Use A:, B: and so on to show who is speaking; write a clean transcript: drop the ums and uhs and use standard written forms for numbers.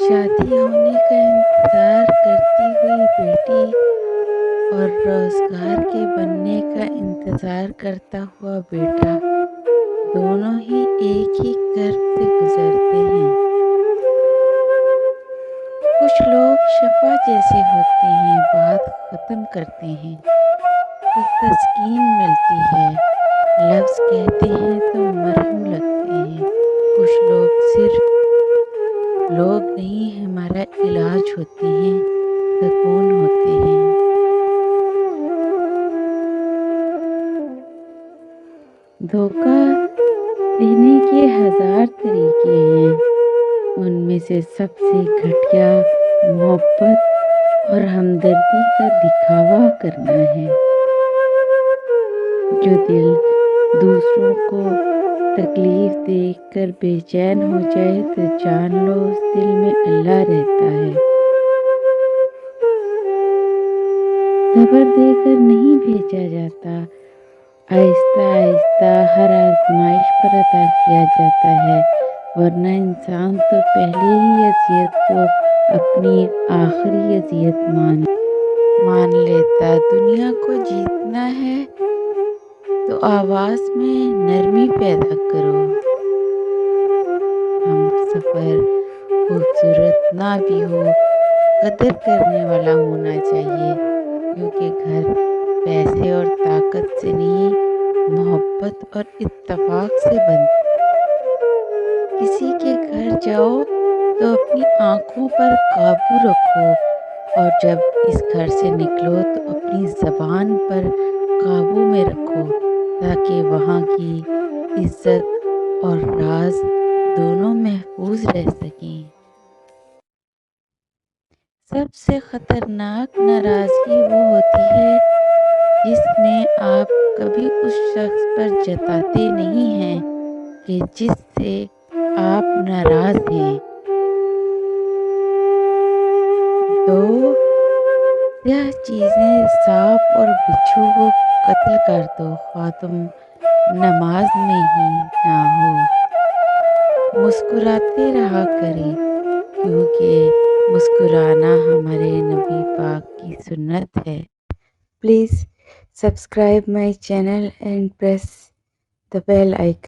A: शादी होने का इंतज़ार करती हुई बेटी और रोज़गार के बनने का इंतज़ार करता हुआ बेटा, दोनों ही एक ही कर्ब से गुज़रते हैं। कुछ लोग शफ़ा जैसे होते हैं, बात ख़त्म करते हैं तो तस्कीन मिलती है, लफ्ज़ कहते हैं तो मरहम लगते हैं। कुछ लोग सिर्फ़ लोग नहीं, हमारा इलाज होते हैं, सुकून होते हैं। धोखा देने के हज़ार तरीके हैं, उनमें से सबसे घटिया मोहब्बत और हमदर्दी का दिखावा करना है। जो दिल दूसरों को तकलीफ देखकर बेचैन हो जाए तो जान लो उस दिल में अल्लाह रहता है। खबर देकर नहीं भेजा जाता, आहिस्ता आहिस्ता हर आजमाइश पर अता किया जाता है, वरना इंसान तो पहले ही अज़ियत को अपनी आखिरी अज़ियत मान लेता। दुनिया को जीतना है तो आवाज़ में नरमी पैदा करो। हम सफ़र खूबसूरत ना भी हो, कदर करने वाला होना चाहिए, क्योंकि घर पैसे और ताकत से नहीं, मोहब्बत और इत्तेफाक से बनता। किसी के घर जाओ तो अपनी आँखों पर काबू रखो, और जब इस घर से निकलो तो अपनी ज़बान पर काबू में रखो, ताकि वहाँ की इज़्ज़त और राज दोनों महफूज रह सकें। सबसे ख़तरनाक नाराज़गी वो होती है जिसमें आप कभी उस शख्स पर जताते नहीं हैं कि जिससे आप नाराज़ हैं। दो यह चीज़ें सांप और बिच्छू को कत्ल कर दो, ख्वाह तुम नमाज में ही ना हो। मुस्कुराते रहा करें, क्योंकि मुस्कुराना हमारे नबी पाक की सुन्नत है। Please subscribe my channel and press the bell icon.